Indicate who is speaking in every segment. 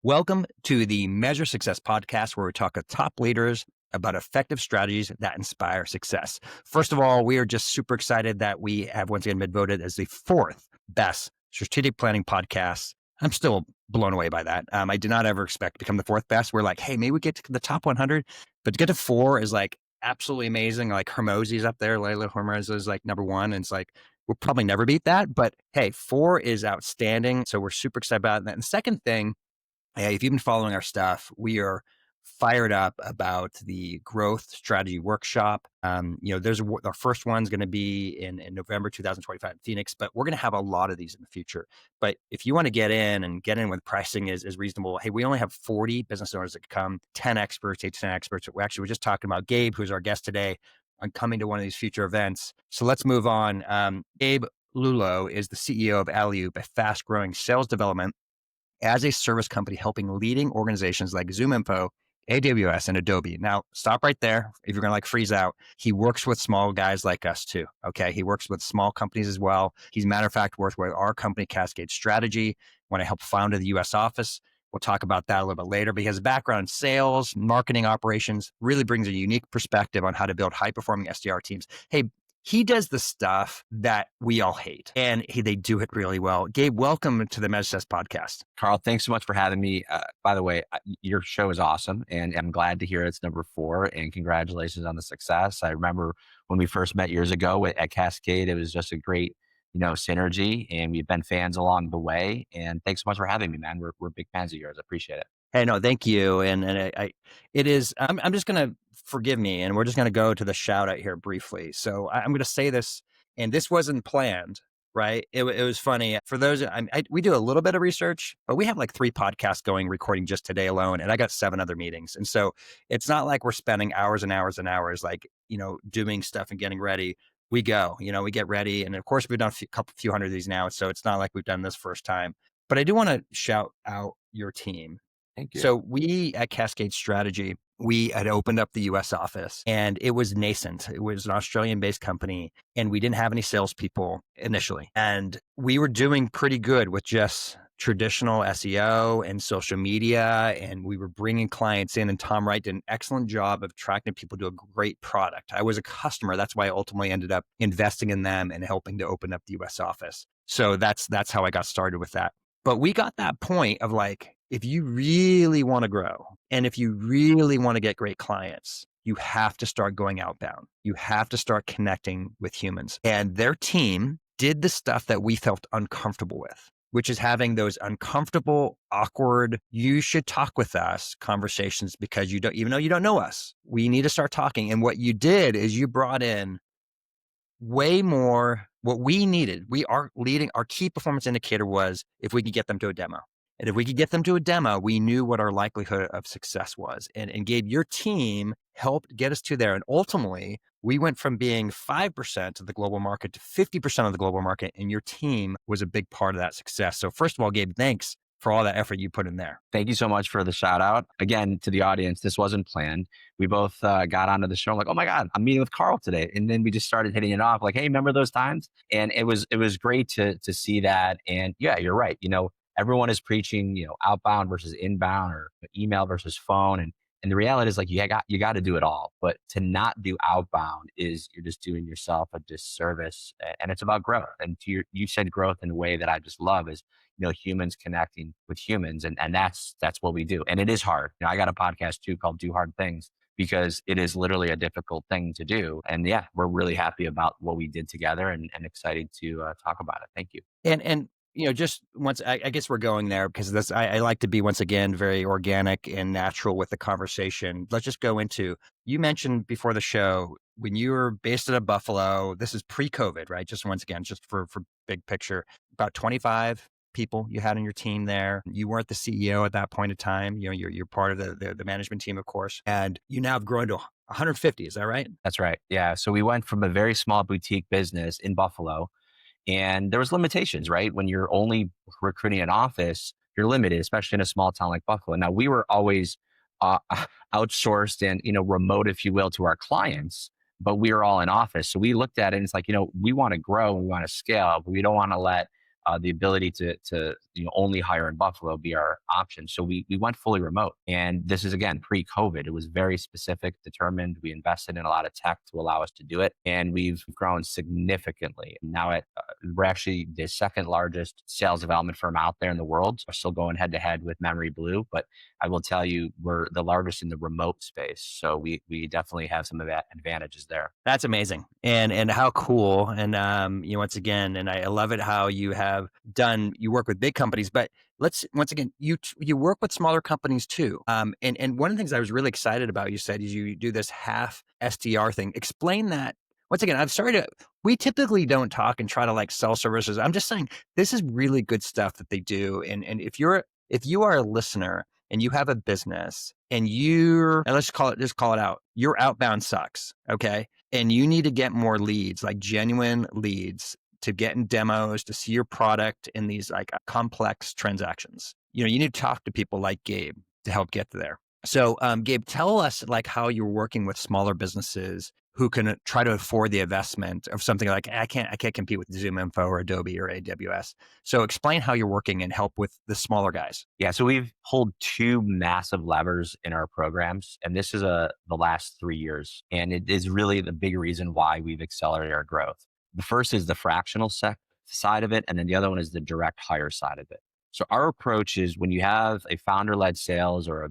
Speaker 1: Welcome to the Measure Success podcast, where we talk to top leaders about effective strategies that inspire success. First of all, we are just super excited that we have once again been voted as the fourth best strategic planning podcast. I'm still blown away by that. I did not ever expect to become the fourth best. We're like, hey, maybe we get to the top 100, but to get to four is like absolutely amazing. Like Hormozi's up there. Layla Hormozi is like number one. And it's like, we'll probably never beat that. But hey, four is outstanding. So we're super excited about that. And the second thing, if you've been following our stuff, we are fired up about the growth strategy workshop. There's our first one's going to be in November 2025 in Phoenix, but we're going to have a lot of these in the future. But if you want to get in with pricing is reasonable. Hey, we only have 40 business owners that come, 10 experts, 8 to 10 experts. We're just talking about Gabe, who's our guest today, on coming to one of these future events. So let's move on. Gabe Lullo is the CEO of Alleyoop, a fast growing sales development as a service company helping leading organizations like ZoomInfo, AWS, and Adobe. Now, stop right there. If you're going to freeze out, he works with small guys like us too. Okay. He works with small companies as well. He's, matter of fact, worked with our company, Cascade Strategy, when I helped found the US office. We'll talk about that a little bit later, but his background in sales, marketing operations really brings a unique perspective on how to build high performing SDR teams. Hey, he does the stuff that we all hate, and they do it really well. Gabe, welcome to the Measure Success podcast.
Speaker 2: Carl, thanks so much for having me. By the way, your show is awesome, and I'm glad to hear it's number 4, and congratulations on the success. I remember when we first met years ago at Cascade, it was just a great, synergy, and we've been fans along the way. And thanks so much for having me, man. We're big fans of yours. I appreciate it.
Speaker 1: Hey, no, thank you. And it is, I'm just going to, forgive me, and we're just going to go to the shout out here briefly. So I'm going to say this, and this wasn't planned, right? It was funny. For those, we do a little bit of research, but we have like 3 podcasts going, recording just today alone, and I got 7 other meetings. And so it's not like we're spending hours and hours and hours, doing stuff and getting ready. We go, we get ready. And of course, we've done a few hundred of these now. So it's not like we've done this first time. But I do want to shout out your team.
Speaker 2: Thank you.
Speaker 1: So we at Cascade Strategy, we had opened up the US office, and it was nascent. It was an Australian-based company, and we didn't have any salespeople initially. And we were doing pretty good with just traditional SEO and social media, and we were bringing clients in, and Tom Wright did an excellent job of attracting people to a great product. I was a customer. That's why I ultimately ended up investing in them and helping to open up the US office. So that's how I got started with that. But we got that point of like, if you really want to grow and if you really want to get great clients, you have to start going outbound. You have to start connecting with humans. And their team did the stuff that we felt uncomfortable with, which is having those uncomfortable, awkward, you should talk with us conversations, because even though you don't know us, we need to start talking. And what you did is you brought in way more what we needed. Our key performance indicator was if we could get them to a demo. And if we could get them to a demo, we knew what our likelihood of success was. And Gabe, your team helped get us to there. And ultimately, we went from being 5% of the global market to 50% of the global market. And your team was a big part of that success. So first of all, Gabe, thanks for all that effort you put in there.
Speaker 2: Thank you so much for the shout out. Again, to the audience, this wasn't planned. We both got onto the show like, oh my God, I'm meeting with Carl today. And then we just started hitting it off like, hey, remember those times? And it was great to see that. And yeah, you're right. Everyone is preaching, outbound versus inbound, or email versus phone. And the reality is like, you got to do it all. But to not do outbound is you're just doing yourself a disservice. And it's about growth. And you said growth in a way that I just love is, humans connecting with humans. And that's what we do. And it is hard. I got a podcast too called Do Hard Things, because it is literally a difficult thing to do. And yeah, we're really happy about what we did together and excited to talk about it. Thank you.
Speaker 1: And just once, I guess we're going there because I like to be, once again, very organic and natural with the conversation. Let's just go into, you mentioned before the show, when you were based out of Buffalo, this is pre-COVID, right? Just once again, just for big picture, about 25 people you had on your team there. You weren't the CEO at that point in time. You're part of the management team, of course, and you now have grown to 150. Is that right?
Speaker 2: That's right. Yeah. So we went from a very small boutique business in Buffalo, and there was limitations, right? When you're only recruiting an office, you're limited, especially in a small town like Buffalo. Now, we were always outsourced and, remote, if you will, to our clients, but we were all in office. So we looked at it and it's like, we want to grow and we want to scale, but we don't want to let the ability to only hire in Buffalo be our option. So we went fully remote. And this is again pre-COVID. It was very specific, determined. We invested in a lot of tech to allow us to do it. And we've grown significantly. Now we're actually the second largest sales development firm out there in the world. We're still going head to head with Memory Blue, but I will tell you we're the largest in the remote space. So we definitely have some of that advantages there.
Speaker 1: That's amazing. And how cool. And once again, and I love it how you have you work with big companies, but once again, you work with smaller companies too. And one of the things I was really excited about, you said, is you do this half SDR thing. Explain that. Once again, we typically don't talk and try to like sell services. I'm just saying this is really good stuff that they do. And if you are a listener and you have a business and just call it out, your outbound sucks. Okay. And you need to get more leads, like genuine leads, to get in demos, to see your product in these like complex transactions. You need to talk to people like Gabe to help get there. So Gabe, tell us like how you're working with smaller businesses who can try to afford the investment of something like, I can't compete with ZoomInfo or Adobe or AWS. So explain how you're working and help with the smaller guys.
Speaker 2: Yeah, so we've pulled two massive levers in our programs, and this is the last 3 years, and it is really the big reason why we've accelerated our growth. The first is the fractional side of it, and then the other one is the direct hire side of it. So our approach is when you have a founder-led sales or a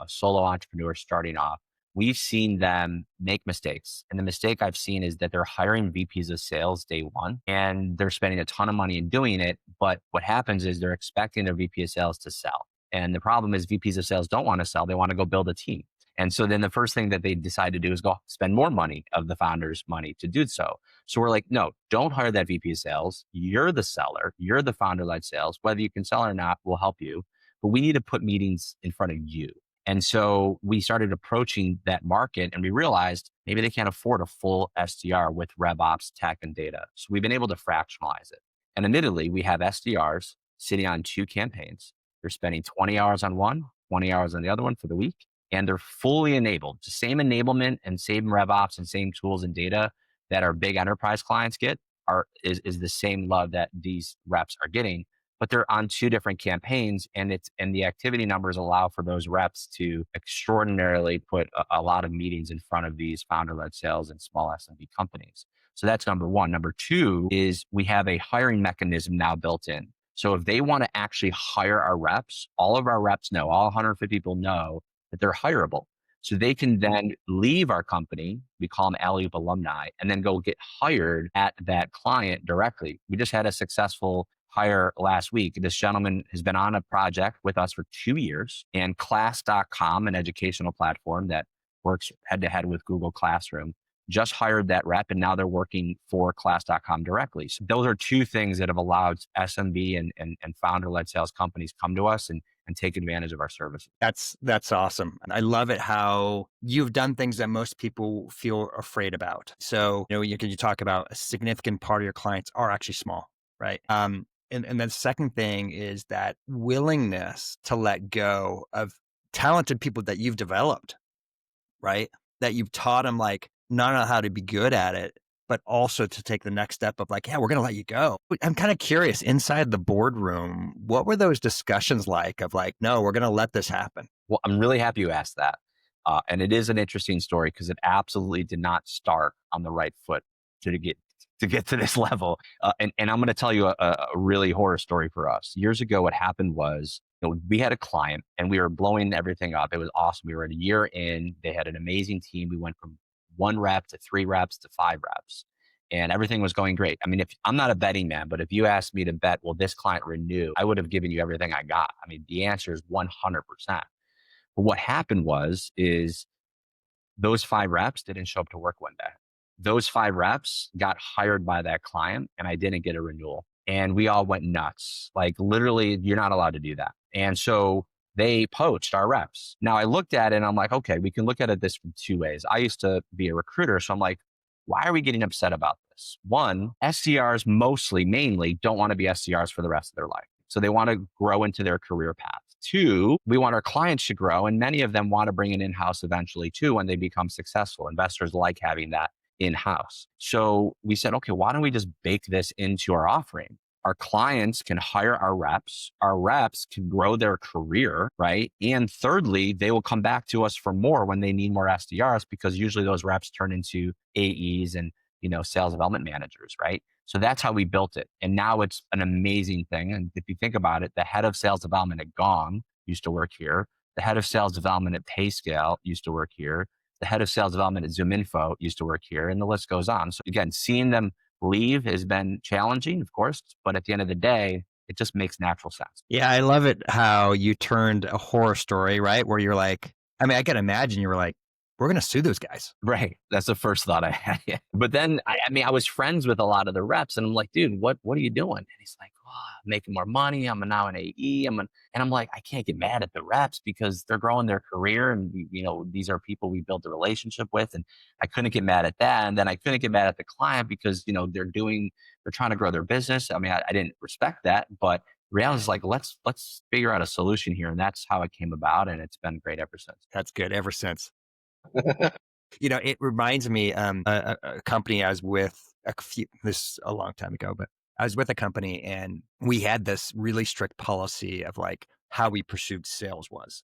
Speaker 2: solo entrepreneur starting off, we've seen them make mistakes. And the mistake I've seen is that they're hiring VPs of sales day one and they're spending a ton of money in doing it. But what happens is they're expecting their VP of sales to sell. And the problem is VPs of sales don't want to sell. They want to go build a team. And so then the first thing that they decide to do is go spend more money of the founder's money to do so. So we're like, no, don't hire that VP of sales. You're the seller. You're the founder-led sales. Whether you can sell or not, we'll help you. But we need to put meetings in front of you. And so we started approaching that market and we realized maybe they can't afford a full SDR with RevOps, tech, and data. So we've been able to fractionalize it. And admittedly, we have SDRs sitting on two campaigns. They're spending 20 hours on one, 20 hours on the other one for the week. And they're fully enabled. The same enablement and same RevOps and same tools and data that our big enterprise clients get is the same love that these reps are getting. But they're on two different campaigns, and the activity numbers allow for those reps to extraordinarily put a lot of meetings in front of these founder-led sales and small SMB companies. So that's number one. Number two is we have a hiring mechanism now built in. So if they want to actually hire our reps, all of our reps know, all 150 people know that they're hireable. So they can then leave our company, we call them Alleyoop alumni, and then go get hired at that client directly. We just had a successful hire last week. This gentleman has been on a project with us for 2 years, and class.com, an educational platform that works head to head with Google Classroom, just hired that rep, and now they're working for class.com directly. So those are two things that have allowed SMB and founder-led sales companies come to us and take advantage of our services.
Speaker 1: That's awesome. I love it how you've done things that most people feel afraid about. So, you talk about a significant part of your clients are actually small, right? And then the second thing is that willingness to let go of talented people that you've developed, right? That you've taught them like not only how to be good at it, but also to take the next step of like, yeah, we're going to let you go. I'm kind of curious, inside the boardroom, what were those discussions like of like, no, we're going to let this happen?
Speaker 2: Well, I'm really happy you asked that. And it is an interesting story because it absolutely did not start on the right foot to get to this level. And I'm going to tell you a really horror story for us. Years ago, what happened was, we had a client and we were blowing everything up. It was awesome. We were a year in. They had an amazing team. We went from 1 rep to 3 reps to 5 reps. And everything was going great. I mean, I'm not a betting man, but if you asked me to bet, will this client renew? I would have given you everything I got. I mean, the answer is 100%. But what happened is those 5 reps didn't show up to work one day. Those 5 reps got hired by that client and I didn't get a renewal. And we all went nuts. Like literally, you're not allowed to do that. And so they poached our reps. Now I looked at it and I'm like, okay, we can look at it this from 2 ways. I used to be a recruiter. So I'm like, why are we getting upset about this? One, SDRs mainly don't want to be SDRs for the rest of their life. So they want to grow into their career path. 2, we want our clients to grow. And many of them want to bring it in-house eventually too when they become successful. Investors like having that in-house. So we said, okay, why don't we just bake this into our offering? Our clients can hire our reps can grow their career, right? And thirdly, they will come back to us for more when they need more SDRs, because usually those reps turn into AEs and, sales development managers, right? So that's how we built it. And now it's an amazing thing. And if you think about it, the head of sales development at Gong used to work here. The head of sales development at PayScale used to work here. The head of sales development at ZoomInfo used to work here, and the list goes on. So again, seeing them leave has been challenging, of course, but at the end of the day, it just makes natural sense.
Speaker 1: Yeah, I love it how you turned a horror story, right? Where you're like, I mean, I can imagine you were like, we're going to sue those guys.
Speaker 2: Right. That's the first thought I had. Yeah. But then, I was friends with a lot of the reps, and I'm like, dude, what are you doing? And he's like, oh, I'm making more money. I'm now an AE. And I'm like, I can't get mad at the reps because they're growing their career. And, these are people we built a relationship with. And I couldn't get mad at that. And then I couldn't get mad at the client because, they're trying to grow their business. I mean, I didn't respect that, but reality is like, let's figure out a solution here. And that's how it came about. And it's been great ever since.
Speaker 1: That's good ever since. It reminds me a company I was with this a long time ago, but I was with a company and we had this really strict policy of like how we pursued sales was.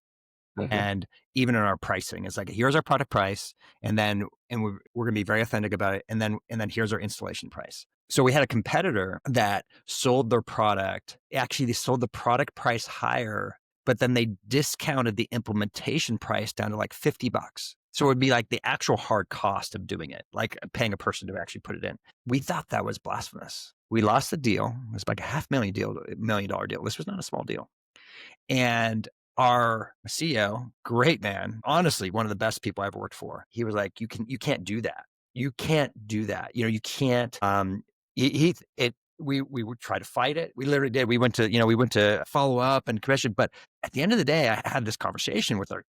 Speaker 1: And even in our pricing, it's like, here's our product price. And we're going to be very authentic about it. And then here's our installation price. So we had a competitor that sold their product. Actually, they sold the product price higher, but then they discounted the implementation price down to like $50. So it would be like the actual hard cost of doing it, like paying a person to actually put it in. We thought that was blasphemous. We lost the deal. It was like a $500,000 million deal. This was not a small deal. And our CEO, great man, honestly, one of the best people I ever worked for. He was like, you can't do that. You can't do that. You can't, we would try to fight it. We literally did. We went to follow up and commission. But at the end of the day, I had this conversation with our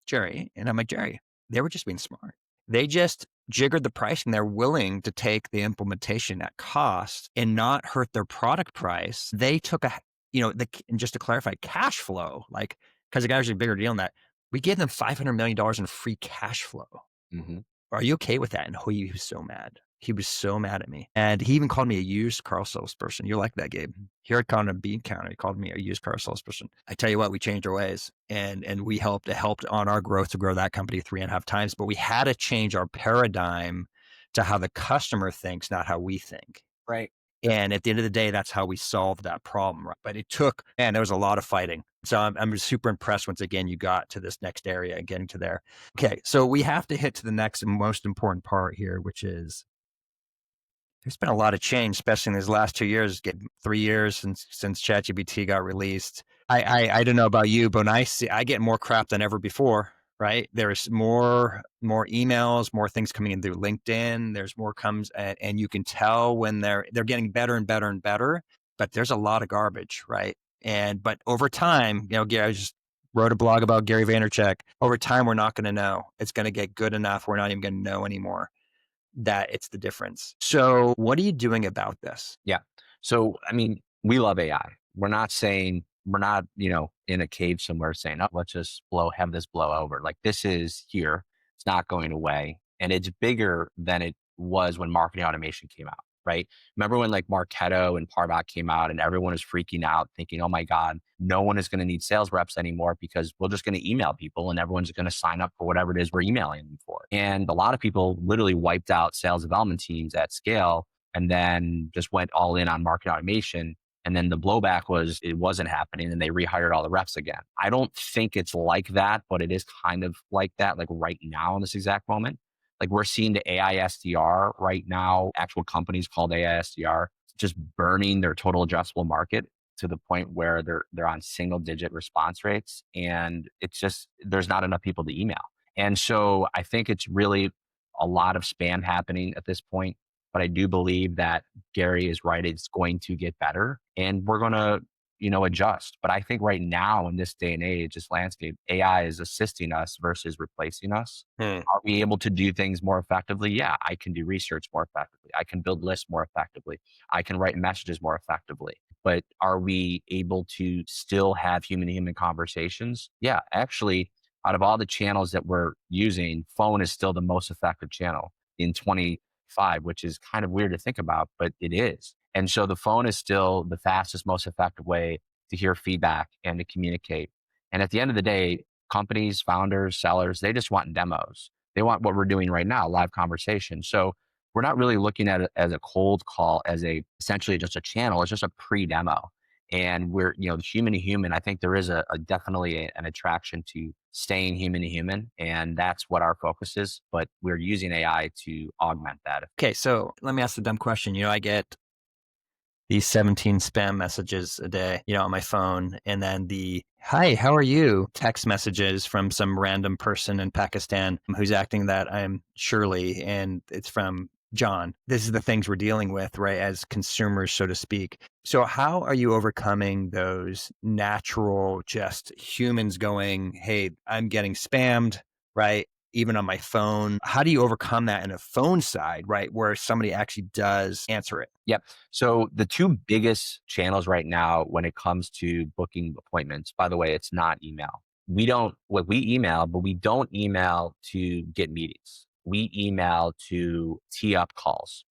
Speaker 1: Jerry, and I'm like, Jerry, they were just being smart. They just jiggered the pricing. They're willing to take the implementation at cost and not hurt their product price. They took and just to clarify, cash flow, like, because the guys are a bigger deal than that. We gave them $500 million in free cash flow.
Speaker 2: Mm-hmm.
Speaker 1: Are you okay with that? And he was so mad. He was so mad at me. And he even called me a used car salesperson. You're like that, Gabe. Here at Con Bean Counter, he called me a used car salesperson. I tell you what, we changed our ways and we helped on our growth to grow that company 3.5 times. But we had to change our paradigm to how the customer thinks, not how we think.
Speaker 2: Right.
Speaker 1: And at the end of the day, that's how we solved that problem. Right? But there was a lot of fighting. So I'm super impressed once again, you got to this next area and getting to there. Okay. So we have to hit to the next and most important part here, which is there's been a lot of change, especially in these last 2 years, 3 years since ChatGPT got released. I don't know about you, but I get more crap than ever before. Right? There's more emails, more things coming in through LinkedIn. There's more comes, and you can tell when they're getting better and better and better. But there's a lot of garbage, right? But over time, Gary, I just wrote a blog about Gary Vaynerchuk. Over time, we're not going to know. It's going to get good enough. We're not even going to know anymore that it's the difference. So what are you doing about this?
Speaker 2: Yeah. So, we love AI. We're not, in a cave somewhere saying, oh, let's just have this blow over. Like, this is here. It's not going away. And it's bigger than it was when marketing automation came out, right? Remember when like Marketo and Pardot came out and everyone was freaking out thinking, oh my God, no one is going to need sales reps anymore because we're just going to email people and everyone's going to sign up for whatever it is we're emailing them for. And a lot of people literally wiped out sales development teams at scale and then just went all in on marketing automation. And then the blowback was it wasn't happening and they rehired all the reps again. I don't think it's like that, but it is kind of like that, like right now in this exact moment. Like we're seeing the AI SDR right now, actual companies called AI SDR, just burning their total addressable market to the point where they're on single digit response rates. And it's just, there's not enough people to email. And so I think it's really a lot of spam happening at this point. But I do believe that Gary is right. It's going to get better and we're going to, adjust. But I think right now in this day and age, this landscape, AI is assisting us versus replacing us. Are we able to do things more effectively? Yeah, I can do research more effectively. I can build lists more effectively. I can write messages more effectively. But are we able to still have human-to-human conversations? Yeah, actually, out of all the channels that we're using, phone is still the most effective channel in 2025, which is kind of weird to think about, but it is. And so the phone is still the fastest, most effective way to hear feedback and to communicate. And at the end of the day, companies, founders, sellers, they just want demos. They want what we're doing right now, live conversation. So we're not really looking at it as a cold call, as a essentially just a channel. It's just a pre-demo. And we're, human to human. I think there is a definitely an attraction to staying human to human. And that's what our focus is. But we're using AI to augment that.
Speaker 1: Okay, so let me ask the dumb question. I get these 17 spam messages a day, on my phone. And then the, hi, how are you? Text messages from some random person in Pakistan who's acting that I'm Shirley and it's from John. This is the things we're dealing with, right? As consumers, so to speak. So how are you overcoming those natural, just humans going, hey, I'm getting spammed, right? Even on my phone. How do you overcome that in a phone side, right? Where somebody actually does answer it?
Speaker 2: Yep. So the two biggest channels right now when it comes to booking appointments, by the way, it's not email. We email, but we don't email to get meetings. We email to tee up calls.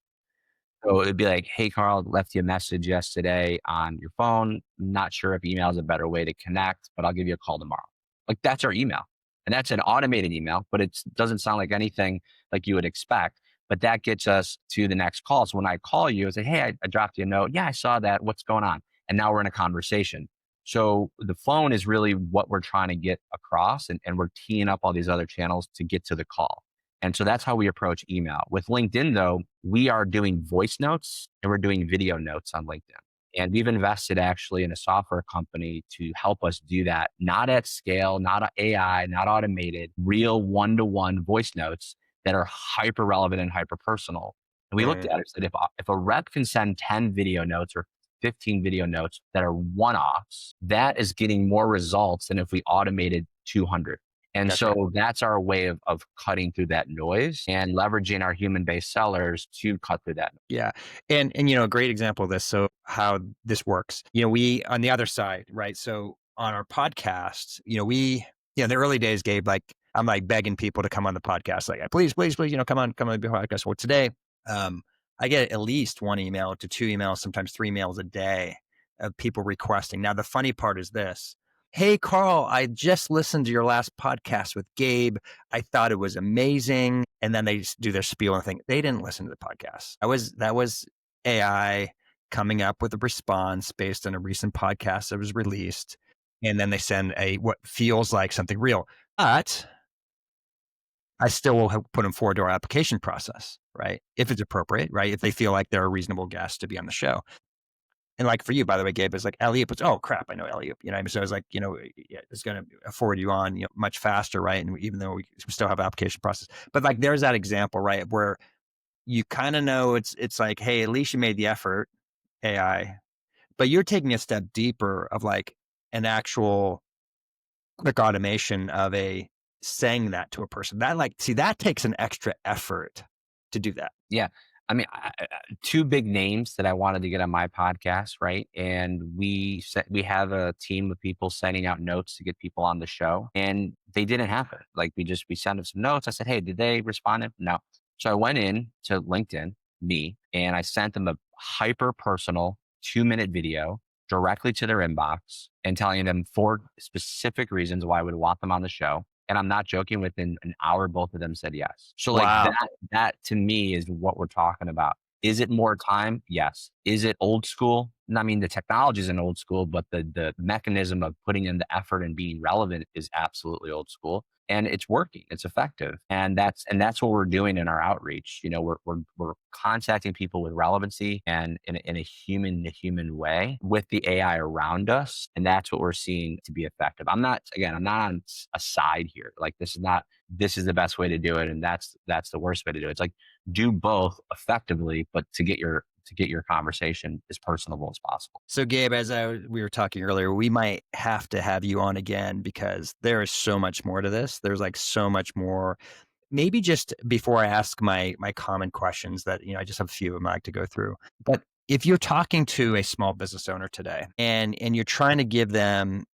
Speaker 2: So it'd be like, hey, Carl, left you a message yesterday on your phone. Not sure if email is a better way to connect, but I'll give you a call tomorrow. Like that's our email. And that's an automated email, but it doesn't sound like anything like you would expect. But that gets us to the next call. So when I call you, I say, hey, I dropped you a note. Yeah, I saw that. What's going on? And now we're in a conversation. So the phone is really what we're trying to get across, and we're teeing up all these other channels to get to the call. And so that's how we approach email. With LinkedIn, though, we are doing voice notes and we're doing video notes on LinkedIn. And we've invested actually in a software company to help us do that, not at scale, not AI, not automated, real one-to-one voice notes that are hyper relevant and hyper personal. And we looked
Speaker 1: Right.
Speaker 2: at it and said, if a rep can send 10 video notes or 15 video notes that are one-offs, that is getting more results than if we automated 200. And
Speaker 1: Gotcha.
Speaker 2: so that's our way of cutting through that noise and leveraging our human-based sellers to cut through that.
Speaker 1: Yeah. And a great example of this. So how this works, we on the other side, right? So on our podcast, in the early days, Gabe, like I'm like begging people to come on the podcast, like please, please, please, come on the podcast. Well, today, I get at least one email to two emails, sometimes three emails a day of people requesting. Now, the funny part is this. Hey, Carl, I just listened to your last podcast with Gabe. I thought it was amazing. And then they just do their spiel and think they didn't listen to the podcast. That was AI coming up with a response based on a recent podcast that was released. And then they send what feels like something real. But I still will put them forward to our application process, right? If it's appropriate, right? If they feel like they're a reasonable guest to be on the show. And like for you, by the way, Gabe, it's like Alleyoop. It's, oh crap, I know Alleyoop. So it's like, yeah, it's going to forward you on, much faster, right? And even though we still have application process, but like there's that example, right, where you kind of know it's like, hey, at least you made the effort, AI, but you're taking a step deeper of like an actual quick automation of saying that to a person. That that takes an extra effort to do that.
Speaker 2: Yeah. I mean, two big names that I wanted to get on my podcast, right? And we have a team of people sending out notes to get people on the show, and they didn't happen. Like we sent them some notes. I said, hey, did they respond? No. So I went in to LinkedIn, and I sent them a hyper personal 2-minute video directly to their inbox and telling them 4 specific reasons why I would want them on the show. And I'm not joking, within an hour, both of them said yes. So like
Speaker 1: Wow.
Speaker 2: that to me is what we're talking about. Is it more time? Yes. Is it old school? I mean, the technology is an old school, but the mechanism of putting in the effort and being relevant is absolutely old school. And it's working. It's effective. And that's what we're doing in our outreach. We're contacting people with relevancy and in a human to human way with the AI around us. And that's what we're seeing to be effective. I'm not on a side here. Like this is the best way to do it. And that's the worst way to do it. It's like do both effectively, but to get your conversation as personable as possible.
Speaker 1: So, Gabe, as we were talking earlier, we might have to have you on again because there is so much more to this. There's like so much more. Maybe just before I ask my common questions that I just have a few of them I like to go through. But if you're talking to a small business owner today and you're trying to give them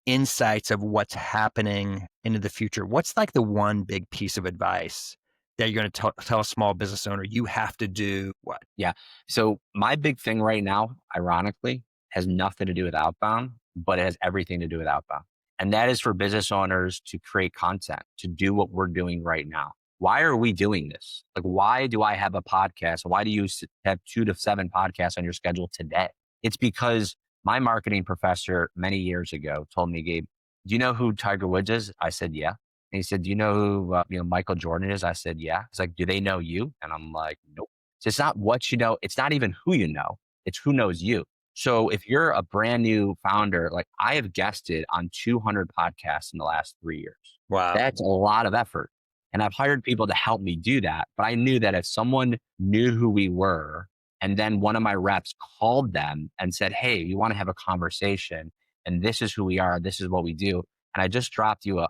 Speaker 1: insights of what's happening into the future, what's like the one big piece of advice that you're going to tell a small business owner you have to do what?
Speaker 2: Yeah. So my big thing right now, ironically, has nothing to do with outbound, but it has everything to do with outbound. And that is for business owners to create content, to do what we're doing right now. Why are we doing this? Like, why do I have a podcast? Why do you have 2 to 7 podcasts on your schedule today? It's because my marketing professor many years ago told me, Gabe, do you know who Tiger Woods is? I said, yeah. And he said, do you know who Michael Jordan is? I said, yeah. He's like, do they know you? And I'm like, nope. So it's not what you know. It's not even who you know. It's who knows you. So if you're a brand new founder, like I have guested on 200 podcasts in the last 3 years.
Speaker 1: Wow.
Speaker 2: That's a lot of effort. And I've hired people to help me do that. But I knew that if someone knew who we were, and then one of my reps called them and said, hey, you want to have a conversation, and this is who we are, this is what we do. And I just dropped you a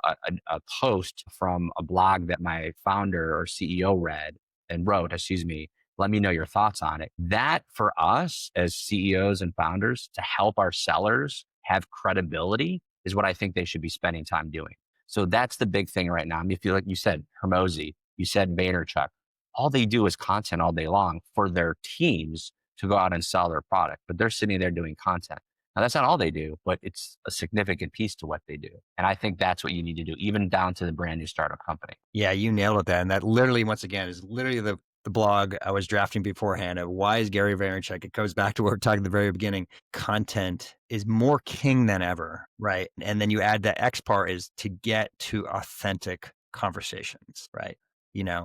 Speaker 2: post from a blog that my founder or CEO wrote, excuse me, let me know your thoughts on it. That for us as CEOs and founders to help our sellers have credibility is what I think they should be spending time doing. So that's the big thing right now. I mean, if you like you said, Hermosi, you said Vaynerchuk, all they do is content all day long for their teams to go out and sell their product, but they're sitting there doing content. Now that's not all they do, but it's a significant piece to what they do. And I think that's what you need to do, even down to the brand new startup company.
Speaker 1: Yeah, you nailed it. And that literally, once again, is literally the blog I was drafting beforehand of why is Gary Vaynerchuk. It goes back to what we were talking at the very beginning. Content is more king than ever, right? And then you add the X part is to get to authentic conversations, right?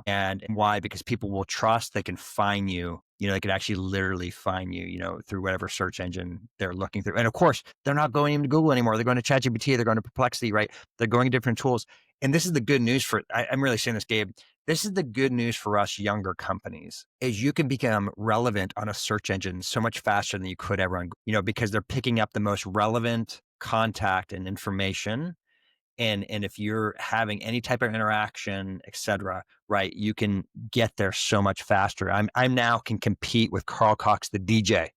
Speaker 1: And why? Because people will trust they can find you. They could actually literally find you, through whatever search engine they're looking through. And of course, they're not going into Google anymore. They're going to ChatGPT. They're going to Perplexity, right? They're going to different tools. And this is the good news I'm really saying this, Gabe. This is the good news for us younger companies is you can become relevant on a search engine so much faster than you could ever on, because they're picking up the most relevant contact and information. And if you're having any type of interaction, et cetera, right, you can get there so much faster. I'm now can compete with Carl Cox, the DJ.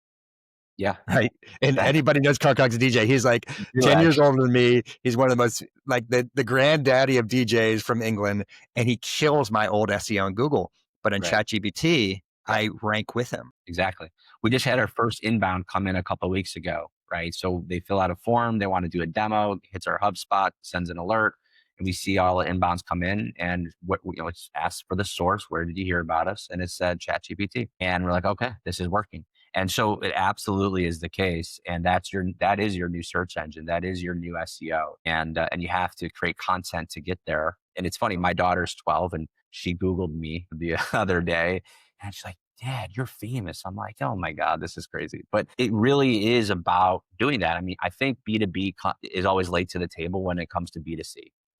Speaker 2: Yeah.
Speaker 1: Right. And anybody knows J Cox, the DJ. He's like 10 years older than me. He's one of the most like the granddaddy of DJs from England. And he kills my old SEO on Google. But in ChatGPT, I rank with him.
Speaker 2: Exactly. We just had our first inbound come in a couple of weeks ago, right? So they fill out a form. They want to do a demo, hits our HubSpot, sends an alert. And we see all the inbounds come in and it's asked for the source. Where did you hear about us? And it said ChatGPT. And we're like, okay, this is working. And so it absolutely is the case. And that is your new search engine. That is your new SEO. And you have to create content to get there. And it's funny, my daughter's 12 and she Googled me the other day and she's like, Dad, you're famous. I'm like, oh my God, this is crazy. But it really is about doing that. I mean, I think B2B is always late to the table when it comes to B2C,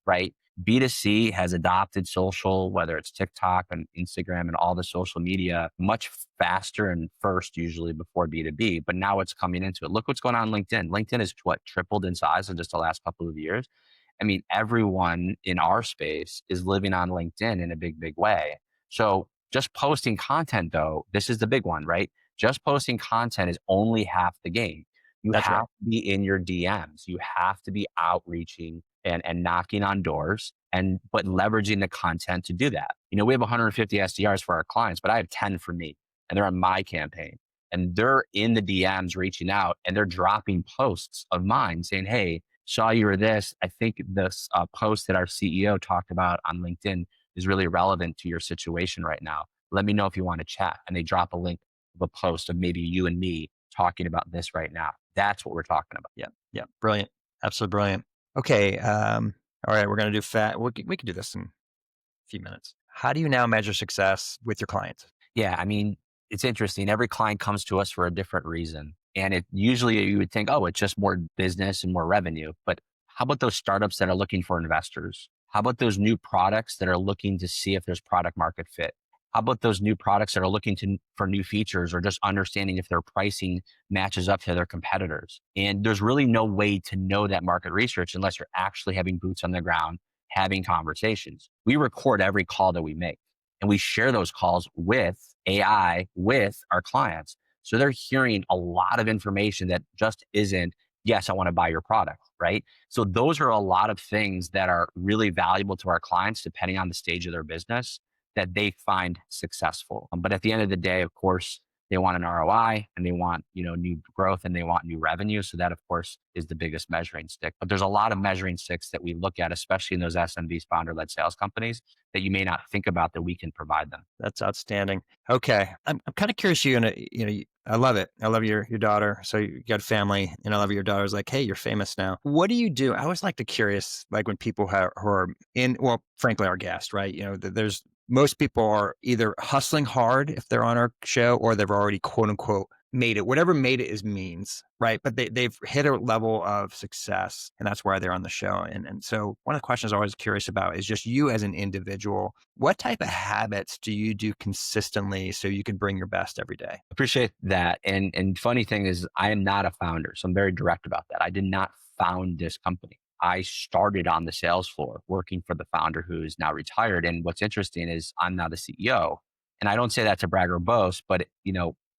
Speaker 2: right? B2C has adopted social, whether it's TikTok and Instagram and all the social media, much faster and first usually before B2B. But now it's coming into it. Look what's going on LinkedIn. LinkedIn has tripled in size in just the last couple of years. I mean, everyone in our space is living on LinkedIn in a big, big way. So just posting content, though, this is the big one, right? Just posting content is only half the game. You have to be in your DMs. You have to be outreaching and knocking on doors but leveraging the content to do that. We have 150 SDRs for our clients, but I have 10 for me and they're on my campaign and they're in the DMs reaching out and they're dropping posts of mine saying, hey, saw you were this. I think this post that our CEO talked about on LinkedIn is really relevant to your situation right now. Let me know if you want to chat. And they drop a link of a post of maybe you and me talking about this right now. That's what we're talking about.
Speaker 1: Yeah. Brilliant. Absolutely brilliant. Okay. All right. We're going to do we can do this in a few minutes. How do you now measure success with your clients?
Speaker 2: Yeah. I mean, it's interesting. Every client comes to us for a different reason. And it usually you would think, oh, it's just more business and more revenue. But how about those startups that are looking for investors? How about those new products that are looking to see if there's product market fit? How about those new products that are looking for new features or just understanding if their pricing matches up to their competitors? And there's really no way to know that market research unless you're actually having boots on the ground, having conversations. We record every call that we make and we share those calls with AI, with our clients. So they're hearing a lot of information that just isn't, yes, I want to buy your product, right? So those are a lot of things that are really valuable to our clients depending on the stage of their business. that they find successful. But at the end of the day, of course, they want an ROI and they want, new growth and they want new revenue. So that of course is the biggest measuring stick. But there's a lot of measuring sticks that we look at, especially in those SMBs, founder-led sales companies, that you may not think about that we can provide them.
Speaker 1: That's outstanding. Okay. I'm kind of curious. I love it. I love your daughter. So you got a family, and I love your daughter's like, hey, you're famous now. What do you do? I always like to curious, like when people who are well, frankly, our guest, right? There's most people are either hustling hard if they're on our show, or they've already quote unquote made it, whatever made it is means, right? But they've hit a level of success, and that's why they're on the show. And so one of the questions I'm always curious about is just you as an individual. What type of habits do you do consistently so you can bring your best every day?
Speaker 2: Appreciate that. And funny thing is, I am not a founder, so I'm very direct about that. I did not found this company. I started on the sales floor working for the founder who is now retired. And what's interesting is I'm now the CEO. And I don't say that to brag or boast, but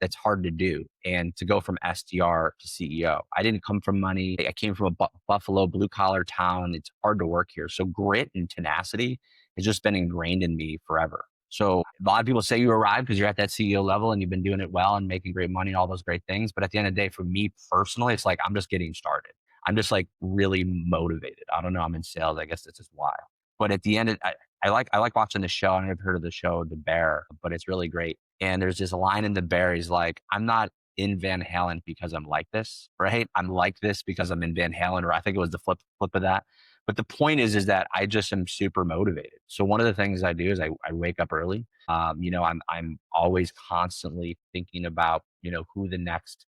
Speaker 2: that's hard to do. And to go from SDR to CEO, I didn't come from money. I came from a Buffalo blue collar town. It's hard to work here. So grit and tenacity has just been ingrained in me forever. So a lot of people say you arrived because you're at that CEO level and you've been doing it well and making great money and all those great things. But at the end of the day, for me personally, it's like I'm just getting started. I'm just like really motivated. I don't know. I'm in sales. I guess that's just why. But at the end, I like watching the show. I never heard of the show, The Bear, but it's really great. And there's this line in The Bear. He's like, I'm not in Van Halen because I'm like this, right? I'm like this because I'm in Van Halen, or I think it was the flip of that. But the point is that I just am super motivated. So one of the things I do is I wake up early. I'm always constantly thinking about who the next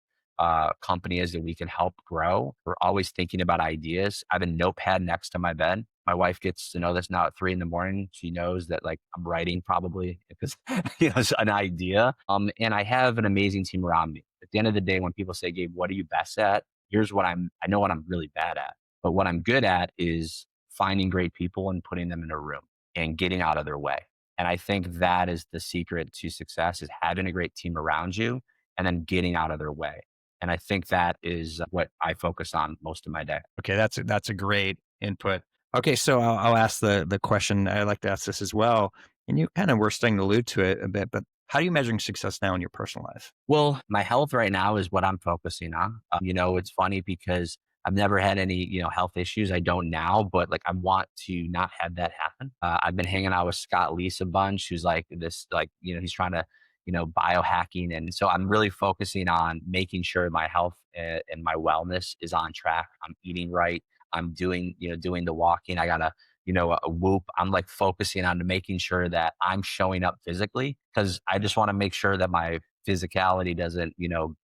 Speaker 2: company is that we can help grow. We're always thinking about ideas. I have a notepad next to my bed. My wife gets to know this now at 3 a.m. She knows that like I'm writing probably because it's an idea. And I have an amazing team around me. At the end of the day, when people say, Gabe, what are you best at? Here's what I know what I'm really bad at. But what I'm good at is finding great people and putting them in a room and getting out of their way. And I think that is the secret to success, is having a great team around you and then getting out of their way. And I think that is what I focus on most of my day.
Speaker 1: Okay, that's a great input. Okay, so I'll ask the question. I like to ask this as well, and you kind of were starting to allude to it a bit, but how are you measuring success now in your personal life?
Speaker 2: Well, my health right now is what I'm focusing on. It's funny because I've never had any, health issues. I don't now, but like I want to not have that happen. I've been hanging out with Scott Leese a bunch, who's like this, like, he's trying to, biohacking. And so I'm really focusing on making sure my health and my wellness is on track. I'm eating right. I'm doing the walking. I got a Whoop. I'm like focusing on making sure that I'm showing up physically, because I just want to make sure that my physicality doesn't,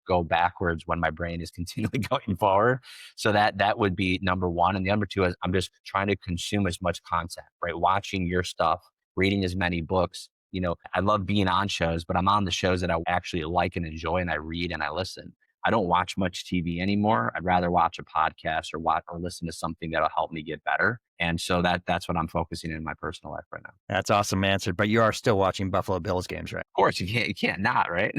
Speaker 2: go backwards when my brain is continually going forward. So that would be number one. And the number two is I'm just trying to consume as much content, right? Watching your stuff, reading as many books. I love being on shows, but I'm on the shows that I actually like and enjoy, and I read and I listen. I don't watch much TV anymore. I'd rather watch a podcast or listen to something that'll help me get better. And so that's what I'm focusing in my personal life right now.
Speaker 1: That's awesome answer. But you are still watching Buffalo Bills games, right?
Speaker 2: Of course, you can't not, right?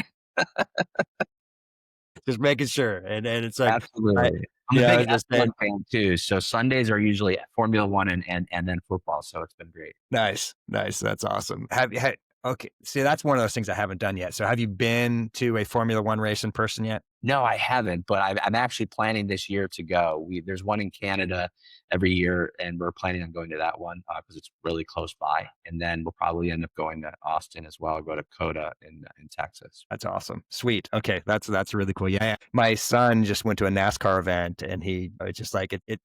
Speaker 1: Just making sure. And it's like,
Speaker 2: Absolutely. I'm a
Speaker 1: I
Speaker 2: big
Speaker 1: was just
Speaker 2: F1
Speaker 1: saying,
Speaker 2: fan too. So Sundays are usually Formula One and then football. So it's been great.
Speaker 1: nice. That's awesome. Have you had, okay. See, that's one of those things I haven't done yet. So have you been to a Formula One race in person yet?
Speaker 2: No, I haven't, but I'm actually planning this year to go. There's one in Canada every year, and we're planning on going to that one because it's really close by. And then we'll probably end up going to Austin as well, go to Coda in Texas.
Speaker 1: That's awesome. Sweet. Okay. That's really cool. Yeah. My son just went to a NASCAR event, and it's just like it's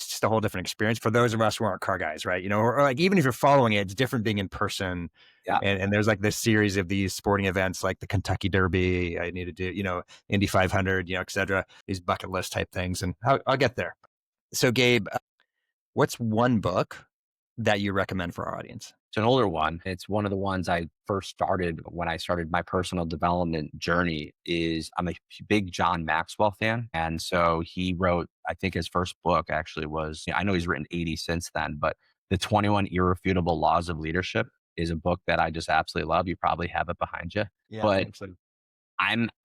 Speaker 1: just a whole different experience for those of us who aren't car guys, right? Or like, even if you're following it, it's different being in person.
Speaker 2: Yeah.
Speaker 1: And there's like this series of these sporting events, like the Kentucky Derby. I need to do, Indy 500, et cetera, these bucket list type things. And I'll get there. So Gabe, what's one book that you recommend for our audience?
Speaker 2: It's an older one. It's one of the ones I first started when I started my personal development journey. I'm a big John Maxwell fan. And so he wrote, I think his first book actually was, I know he's written 80 since then, but The 21 Irrefutable Laws of Leadership is a book that I just absolutely love. You probably have it behind you.
Speaker 1: Yeah,
Speaker 2: But
Speaker 1: I think so.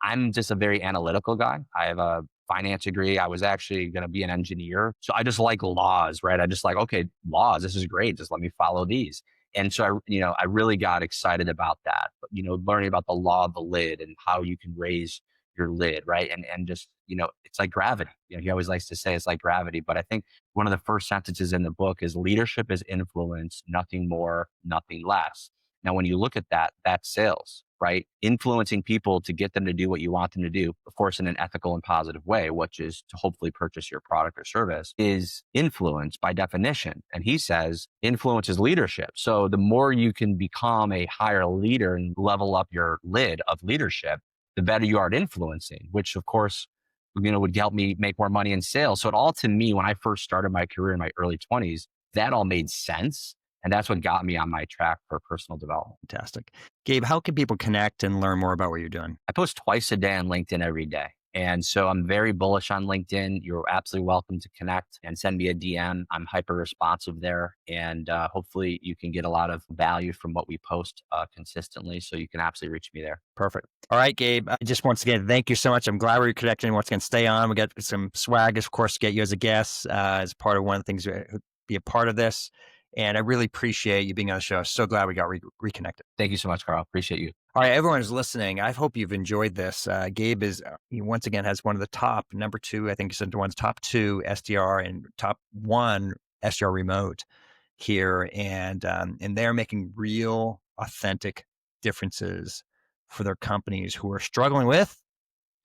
Speaker 2: I'm just a very analytical guy. I have a finance degree. I was actually going to be an engineer. So I just like laws, right? I just like, okay, laws, this is great. Just let me follow these. And so I really got excited about that, learning about the law of the lid and how you can raise your lid, right? And just, it's like gravity. He always likes to say it's like gravity, but I think one of the first sentences in the book is leadership is influence, nothing more, nothing less. Now, when you look at that, that's sales, right? Influencing people to get them to do what you want them to do, of course, in an ethical and positive way, which is to hopefully purchase your product or service, is influence by definition. And he says influence is leadership. So the more you can become a higher leader and level up your lid of leadership, the better you are at influencing, which of course, would help me make more money in sales. So it all, to me, when I first started my career in my early 20s, that all made sense. And that's what got me on my track for personal development.
Speaker 1: Fantastic. Gabe, how can people connect and learn more about what you're doing?
Speaker 2: I post twice a day on LinkedIn every day. And so I'm very bullish on LinkedIn. You're absolutely welcome to connect and send me a DM. I'm hyper responsive there. And hopefully you can get a lot of value from what we post consistently. So you can absolutely reach me there.
Speaker 1: Perfect. All right, Gabe. Just once again, thank you so much. I'm glad we're connecting. Once again, stay on. We got some swag, of course, to get you as a guest, as part of one of the things, be a part of this. And I really appreciate you being on the show. So glad we got reconnected.
Speaker 2: Thank you so much, Carl. Appreciate you.
Speaker 1: All right, everyone who's listening, I hope you've enjoyed this. Gabe is, he once again has one of the top, number two, I think he's one of the top 2 SDR and top 1 SDR remote here. And they're making real, authentic differences for their companies who are struggling with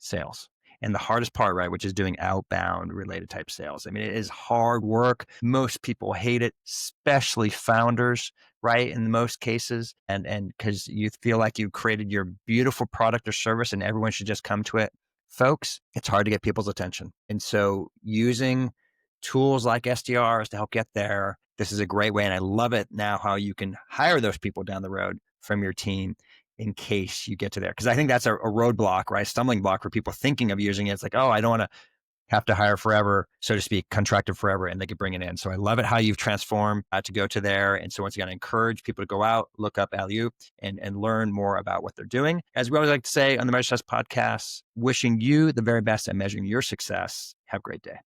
Speaker 1: sales. And the hardest part, right, which is doing outbound related type sales. I mean, it is hard work. Most people hate it, especially founders, right? In most cases. And because you feel like you created your beautiful product or service and everyone should just come to it. Folks, it's hard to get people's attention. And so using tools like SDRs to help get there, this is a great way. And I love it now how you can hire those people down the road from your team in case you get to there. Because I think that's a roadblock, right? Stumbling block for people thinking of using it. It's like, oh, I don't want to have to hire forever, so to speak, contracted forever, and they could bring it in. So I love it how you've transformed to go to there. And so once again, I encourage people to go out, look up Alleyoop and learn more about what they're doing. As we always like to say on the Measure Success podcast, wishing you the very best at measuring your success. Have a great day.